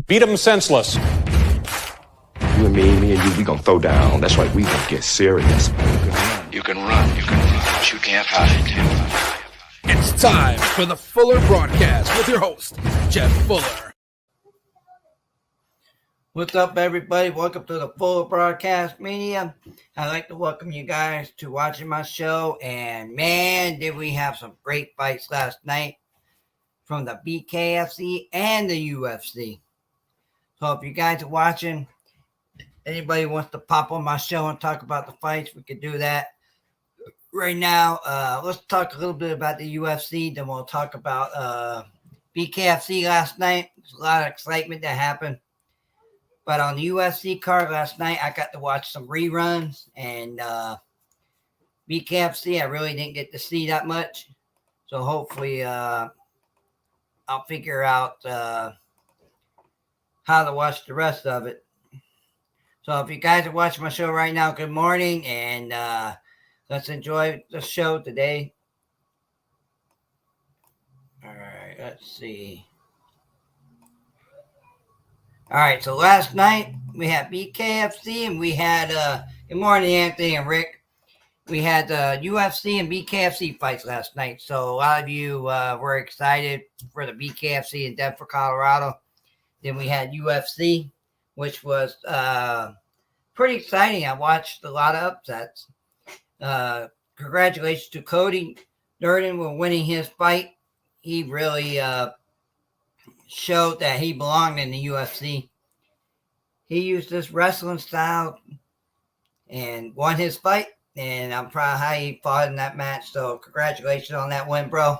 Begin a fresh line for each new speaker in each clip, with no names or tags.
Beat him senseless.
You and me and you, we gonna throw down. That's right, we gonna get serious.
You can run, but you can't hide.
It's time for the Fuller Broadcast with your host, Jeff Fuller.
What's up, everybody? Welcome to the Fuller Broadcast Media. I'd like to welcome you guys to watching my show. And man, did we have some great fights last night from the BKFC and the UFC. So if you guys are watching, anybody wants to pop on my show and talk about the fights, we could do that. Right now, let's talk a little bit about the UFC. Then we'll talk about BKFC last night. There's a lot of excitement that happened. But on the UFC card last night, I got to watch some reruns. And BKFC, I really didn't get to see that much. So hopefully I'll figure out how to watch the rest of it. So if you guys are watching my show right now, good morning. And let's enjoy the show today. All right, let's see. All right, so last night we had BKFC and we had, good morning, Anthony and Rick. We had UFC and BKFC fights last night. So a lot of you were excited for the BKFC in Denver, Colorado. Then we had UFC, which was pretty exciting. I watched a lot of upsets. Congratulations to Cody Durden for winning his fight. He really showed that he belonged in the UFC. He used this wrestling style and won his fight, and I'm proud of how he fought in that match. So congratulations on that win, bro.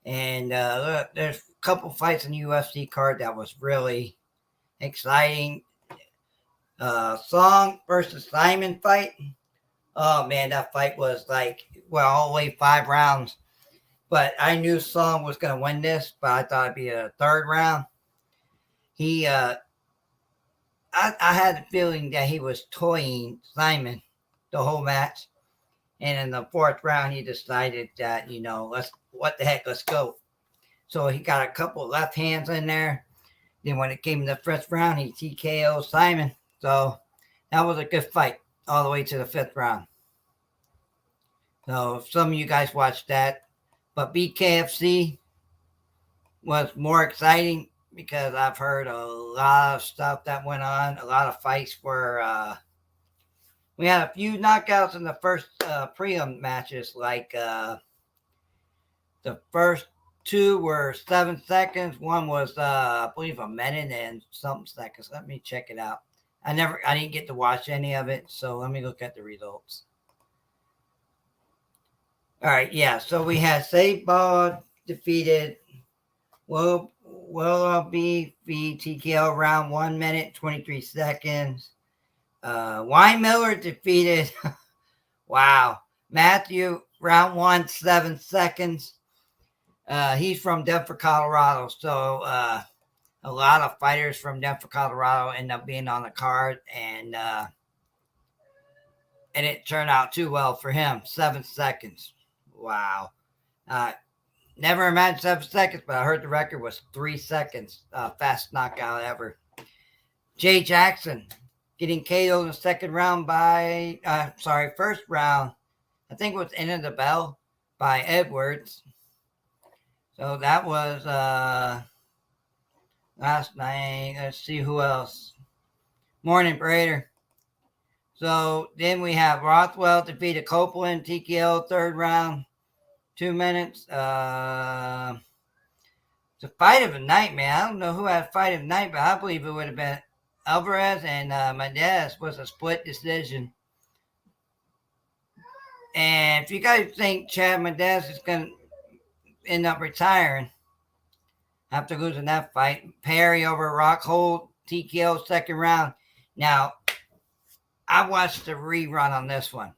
And look, there's a couple fights in the UFC card that was really exciting. Song versus Simon fight. Oh man, that fight was all the way 5 rounds. But I knew Song was going to win this, but I thought it'd be a 3rd round. I had a feeling that he was toying Simon the whole match. And in the 4th round, he decided that, what the heck, let's go. So he got a couple left hands in there. Then when it came to the 5th round, he TKO'd Simon. So that was a good fight all the way to the 5th round. So some of you guys watched that. But BKFC was more exciting because I've heard a lot of stuff that went on. A lot of fights were, we had a few knockouts in the first prelim matches. Like the first 2 were 7 seconds. One was, I believe, a minute and something seconds. Let me check it out. I didn't get to watch any of it. So let me look at the results. All right, yeah. So we had Save Ball defeated Will be TKO round 1 minute 23 seconds. Wayne Miller defeated Matthew round 1 7 seconds. He's from Denver, Colorado. So a lot of fighters from Denver, Colorado end up being on the card, and it turned out too well for him. 7 seconds. Wow. Never imagined 7 seconds, but I heard the record was 3 seconds. Fast knockout ever. Jay Jackson getting KO'd in the 2nd round first round. I think it was end of the bell by Edwards. So that was last night. Let's see who else. Morning Brader. So then we have Rothwell defeated Copeland, TKO 3rd round, 2 minutes. It's a fight of the night, man. I don't know who had a fight of the night, but I believe it would have been Alvarez and Mendez was a split decision. And if you guys think Chad Mendez is going to end up retiring after losing that fight, Perry over Rockhold, TKO 2nd round. Now, I watched the rerun on this one.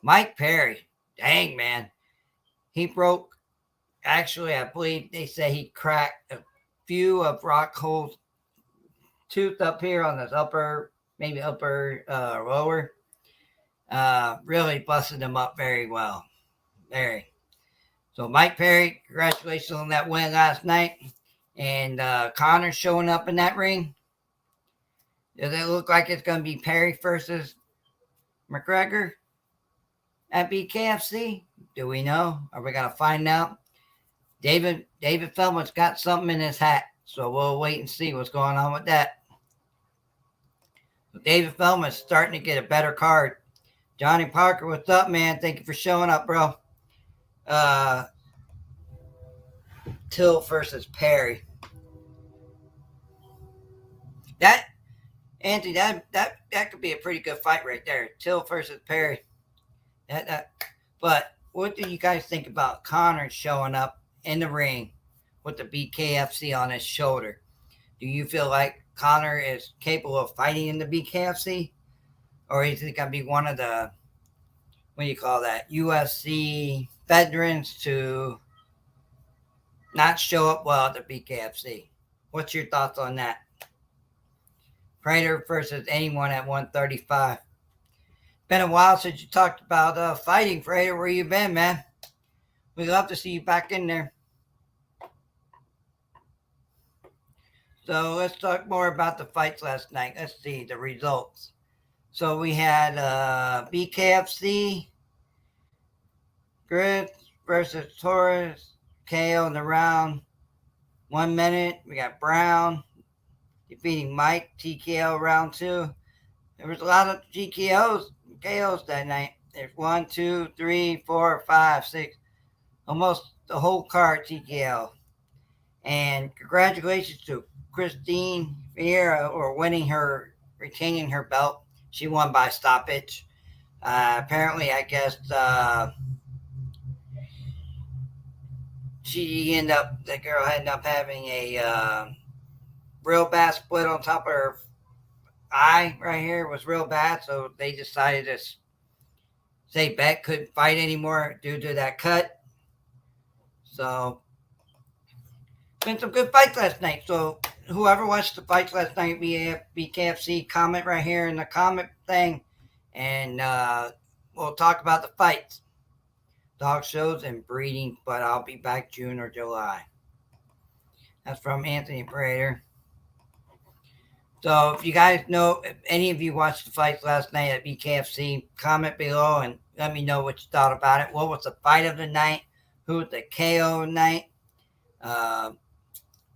Mike Perry, dang, man. He broke, actually, I believe they say he cracked a few of Rockhold's tooth up here on his upper lower. Really busted him up very well. Very. So Mike Perry, congratulations on that win last night. and Conor showing up in that ring? Does it look like it's going to be Perry versus McGregor at BKFC? Do we know? Are we going to find out? David Feldman's got something in his hat, so we'll wait and see what's going on with that. David Feldman's starting to get a better card. Johnny Parker, what's up, man? Thank you for showing up, bro. Till versus Perry. That, Anthony, that could be a pretty good fight right there. Till versus Perry. But what do you guys think about Conor showing up in the ring with the BKFC on his shoulder? Do you feel like Conor is capable of fighting in the BKFC? Or is he going to be one of the, what do you call that, UFC veterans to not show up well at the BKFC? What's your thoughts on that? Prater versus anyone at 135. Been a while since you talked about fighting, Prater. Where you been, man? We'd love to see you back in there. So let's talk more about the fights last night. Let's see the results. So we had BKFC, Grizz versus Torres, KO in the round. 1 minute. We got Brown defeating Mike, TKO round 2. There was a lot of KOs that night. There's 1, 2, 3, 4, 5, 6. Almost the whole card TKO. And congratulations to Christine Vieira for retaining her belt. She won by stoppage. Apparently, I guess the girl ended up having a real bad split on top of her eye right here. It was real bad, so they decided to say Beck couldn't fight anymore due to that cut. So, been some good fights last night. So, whoever watched the fights last night, BKFC, comment right here in the comment thing, and we'll talk about the fights, dog shows, and breeding. But I'll be back June or July. That's from Anthony Prater. So if you guys know, if any of you watched the fights last night at BKFC, comment below and let me know what you thought about it. What was the fight of the night? Who was the KO night?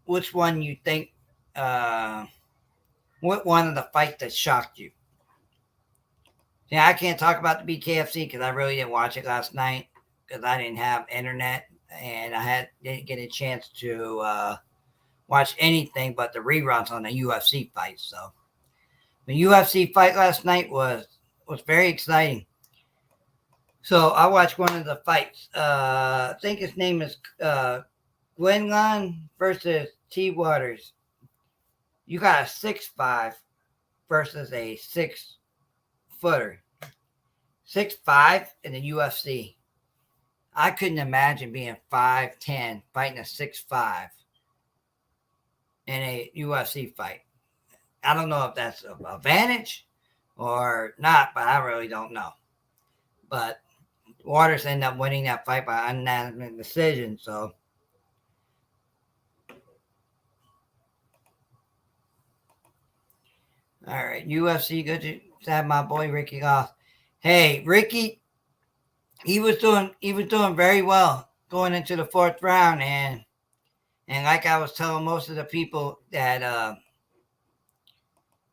Which one you think, what one of the fights that shocked you? Yeah, I can't talk about the BKFC because I really didn't watch it last night because I didn't have internet and didn't get a chance to watch anything but the reruns on the UFC fights. So the UFC fight last night was very exciting. So I watched one of the fights. I think his name is Gwynlun versus T. Waters. You got a 6'5" versus a 6-footer. 6'5" in the UFC. I couldn't imagine being 5'10", fighting a 6'5" in a UFC fight. I don't know if that's an advantage or not, but I really don't know. But Waters ended up winning that fight by unanimous decision, so. All right, UFC, good to have my boy Ricky off. Hey, Ricky, he was doing very well going into the 4th round, and like I was telling most of the people that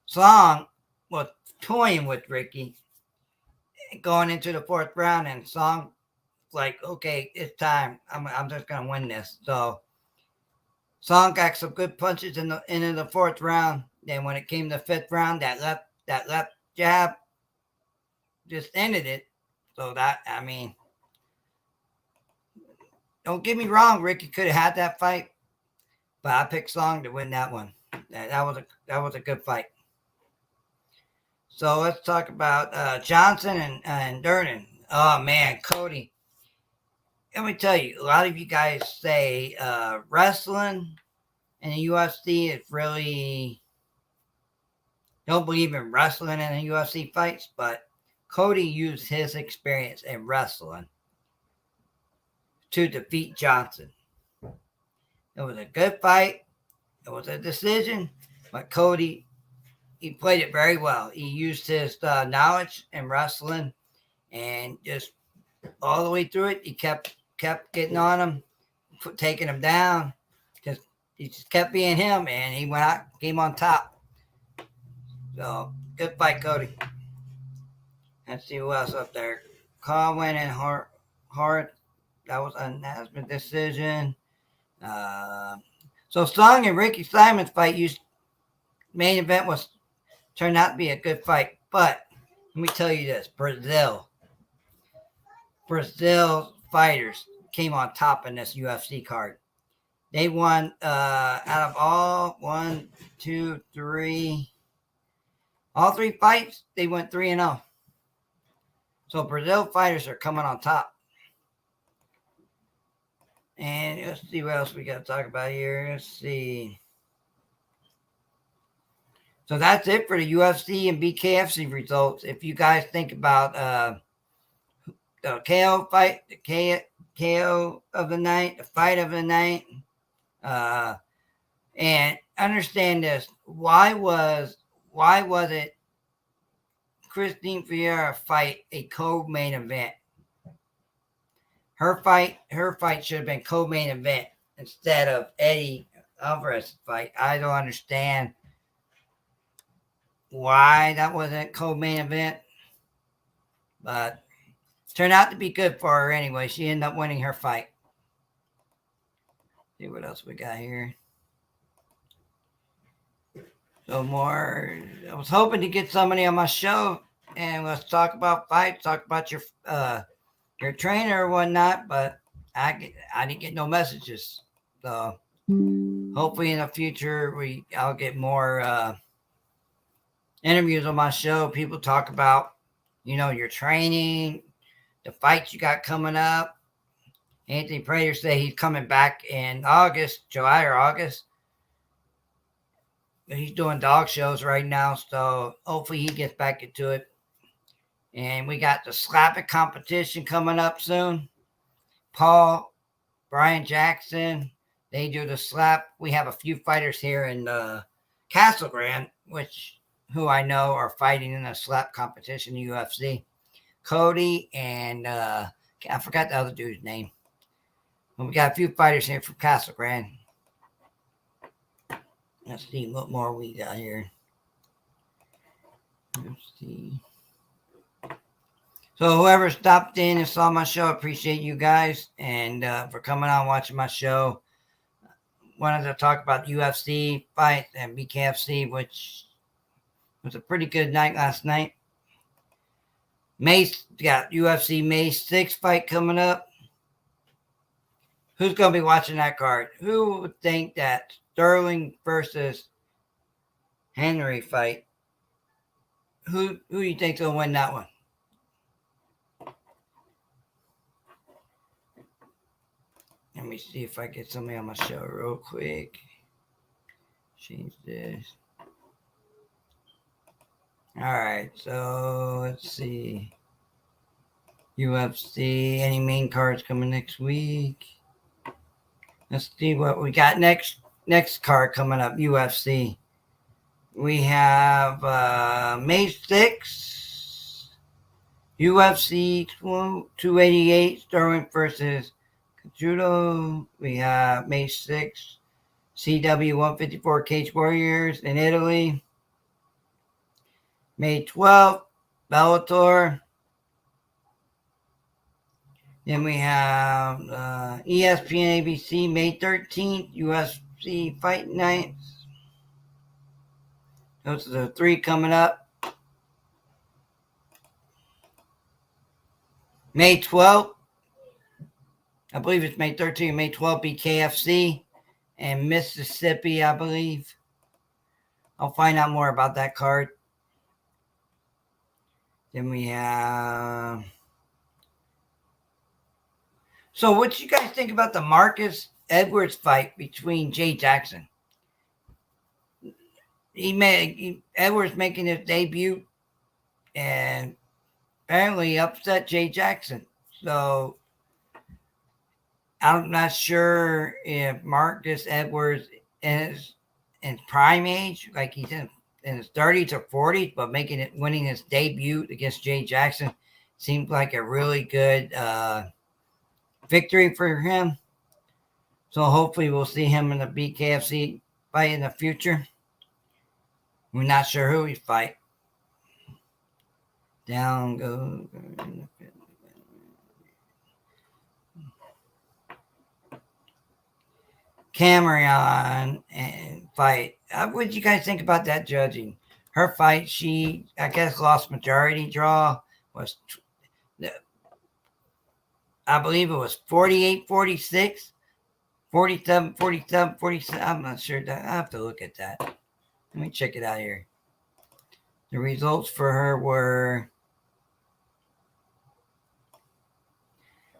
Song was toying with Ricky going into the 4th round, and Song like, okay, it's time. I'm just gonna win this. So Song got some good punches in the 4th round. Then when it came to the 5th round, that left jab just ended it. So that, I mean, don't get me wrong, Ricky could have had that fight, but I picked Song to win that one. That was a good fight. So let's talk about Johnson and Durden. Oh man, Cody. Let me tell you, a lot of you guys say wrestling in the UFC is really don't believe in wrestling in the UFC fights, but Cody used his experience in wrestling to defeat Johnson. It was a good fight. It was a decision, but Cody, he played it very well. He used his knowledge in wrestling, and just all the way through it, he kept getting on him, taking him down. He just kept being him, and he went out, came on top. So, good fight, Cody. Let's see who else up there. Conway and Hart. That was an announcement decision. So, Song and Ricky Simon's fight, main event turned out to be a good fight. But let me tell you this: Brazil fighters came on top in this UFC card. They won out of all 1, 2, 3, all 3 fights. They went 3-0. So Brazil fighters are coming on top. And let's see what else we got to talk about here. Let's see. So that's it for the UFC and BKFC results. If you guys think about the KO fight, the KO of the night, the fight of the night. And understand this: why was it Christine Figueroa fight a co-main event? Her fight should have been co-main event instead of Eddie Alvarez's fight. I don't understand why that wasn't co-main event, but it turned out to be good for her anyway. She ended up winning her fight. See what else we got here. So more. I was hoping to get somebody on my show and let's talk about fights, talk about your trainer or whatnot. But I didn't get no messages. So hopefully in the future I'll get more interviews on my show. People talk about your training, the fights you got coming up. Anthony Prater said he's coming back in July or August. He's doing dog shows right now, so hopefully he gets back into it. And we got the slapping competition coming up soon. Brian Jackson, they do the slap. We have a few fighters here in Castle Grand, who I know are fighting in a slap competition in UFC. Cody and I forgot the other dude's name. We got a few fighters here from Castle Grand. Let's see what more we got here. Let's see. So whoever stopped in and saw my show, I appreciate you guys and for coming on watching my show. Wanted to talk about UFC fight and BKFC, which was a pretty good night last night. Got UFC May 6th fight coming up. Who's going to be watching that card? Who would think that Sterling versus Henry fight? Who do you think will win that one? Let me see if I get somebody on my show real quick. Change this. All right, so let's see. UFC, any main cards coming next week? Let's see what we got next card coming up, UFC. We have May 6th, UFC 288, Sterling versus Judo. We have May 6th, CW 154 Cage Warriors in Italy. May 12th, Bellator. Then we have ESPN ABC May 13th, UFC Fight Nights. Those are the 3 coming up. May 12th, I believe it's May 13th, May 12th, BKFC and Mississippi, I believe. I'll find out more about that card. Then we have... So what you guys think about the Marcus Edwards fight between Jay Jackson? Edwards making his debut and apparently upset Jay Jackson. So I'm not sure if Marcus Edwards is in prime age, like he's in his 30s or 40s, but winning his debut against Jay Jackson seemed like a really good victory for him. So hopefully we'll see him in the BKFC fight in the future. We're not sure who he fight. Down goes Cameron and fight. What did you guys think about that judging? Her fight, she, I guess, lost majority draw. I believe it was 48-46, 47-47, I'm not sure. I have to look at that. Let me check it out here. The results for her were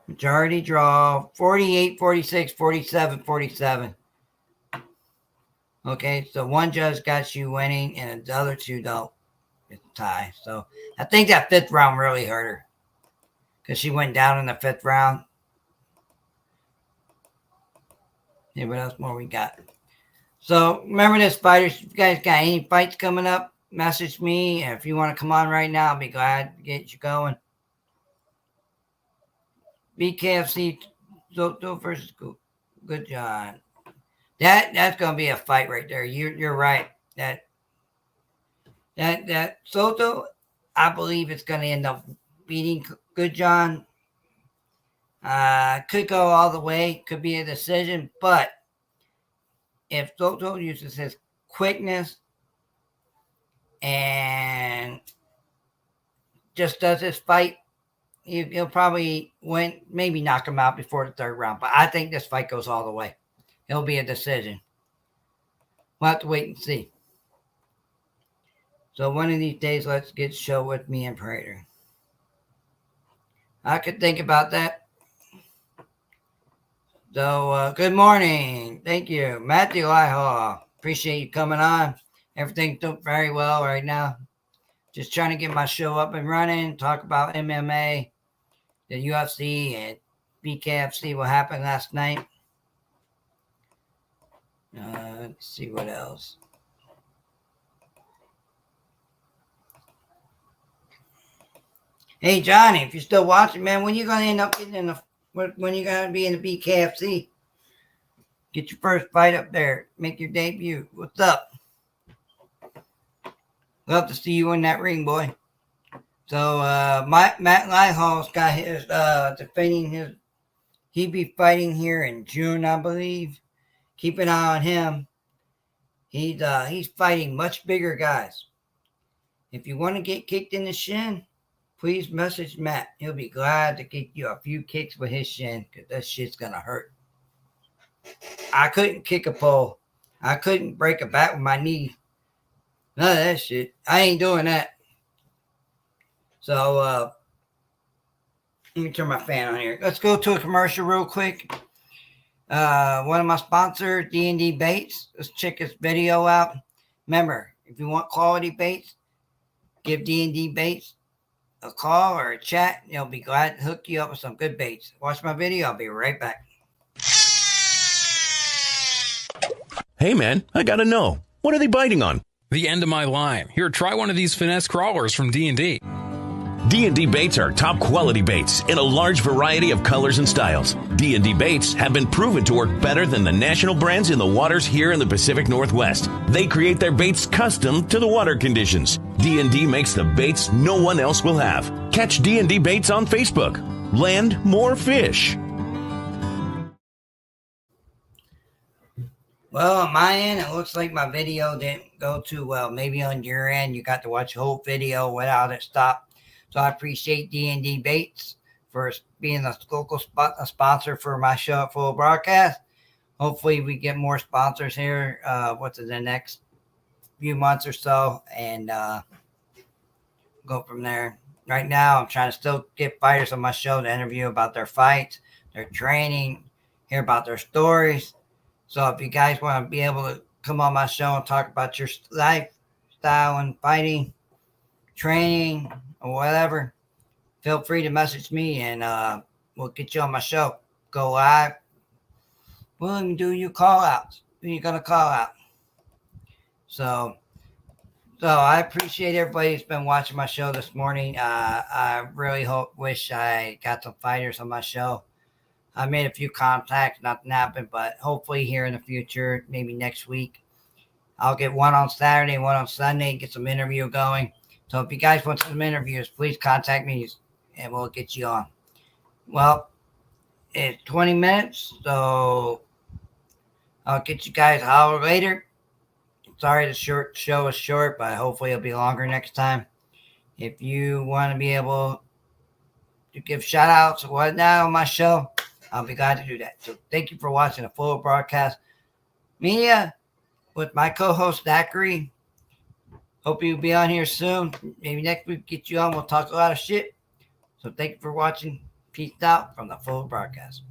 majority draw, 48-46, 47-47. Okay, so one judge got you winning and the other two don't. It's a tie. So I think that fifth round really hurt her because she went down in the fifth round. Yeah, what else more we got? So remember this, fighters. If you guys got any fights coming up, message me. And if you want to come on right now, I'll be glad to get you going. BKFC versus Good John. That's gonna be a fight right there. You're right. That Soto, I believe it's gonna end up beating Good John. Could go all the way. Could be a decision, but if Soto uses his quickness and just does his fight, he'll probably win, maybe knock him out before the third round. But I think this fight goes all the way. It'll be a decision. We'll have to wait and see. So one of these days, let's get show with me and Prater. I could think about that. So good morning. Thank you. Matthew Ihall. Appreciate you coming on. Everything's doing very well right now. Just trying to get my show up and running, talk about MMA, the UFC, and BKFC, what happened last night. Let's see what else. Hey, Johnny, if you're still watching, man, when you going to end up getting in the, when you going to be in the BKFC? Get your first fight up there. Make your debut. What's up? Love to see you in that ring, boy. So, Matt Lihall's got his, defending his, he'd be fighting here in June, I believe. Keep an eye on him. He's fighting much bigger guys. If you want to get kicked in the shin, please message Matt. He'll be glad to get you a few kicks with his shin because that shit's going to hurt. I couldn't kick a pole. I couldn't break a bat with my knee. None of that shit. I ain't doing that. So, let me turn my fan on here. Let's go to a commercial real quick. One of my sponsors, D&D Baits. Let's check this video out. Remember, if you want quality baits, give D&D Baits a call or a chat. They'll be glad to hook you up with some good baits. Watch my video. I'll be right back.
Hey, man, I gotta know. What are they biting on?
The end of my line. Here, try one of these finesse crawlers from D&D.
D&D Baits are top quality baits in a large variety of colors and styles. D&D Baits have been proven to work better than the national brands in the waters here in the Pacific Northwest. They create their baits custom to the water conditions. D&D makes the baits no one else will have. Catch D&D Baits on Facebook. Land more fish.
Well, on my end, it looks like my video didn't go too well. Maybe on your end, you got to watch the whole video without it stopped. So I appreciate D&D Baits for being a local sponsor for my show at Full Broadcast. Hopefully we get more sponsors here within the next few months or so and go from there. Right now, I'm trying to still get fighters on my show to interview about their fights, their training, hear about their stories. So if you guys want to be able to come on my show and talk about your lifestyle and fighting, training, or whatever, feel free to message me and we'll get you on my show. Go live. We'll even do your call outs. Who you going to call out? So I appreciate everybody who's been watching my show this morning. I really wish I got some fighters on my show. I made a few contacts, nothing happened, but hopefully here in the future, maybe next week, I'll get one on Saturday, one on Sunday, get some interview going. So if you guys want some interviews, please contact me and we'll get you on. Well, it's 20 minutes, so I'll get you guys a holler later. Sorry the show is short, but hopefully it'll be longer next time. If you want to be able to give shout outs or whatnot on my show, I'll be glad to do that. So thank you for watching the full broadcast media with my co-host Zachary. Hope you'll be on here soon. Maybe next week get you on. We'll talk a lot of shit. So thank you for watching. Peace out from the full broadcast.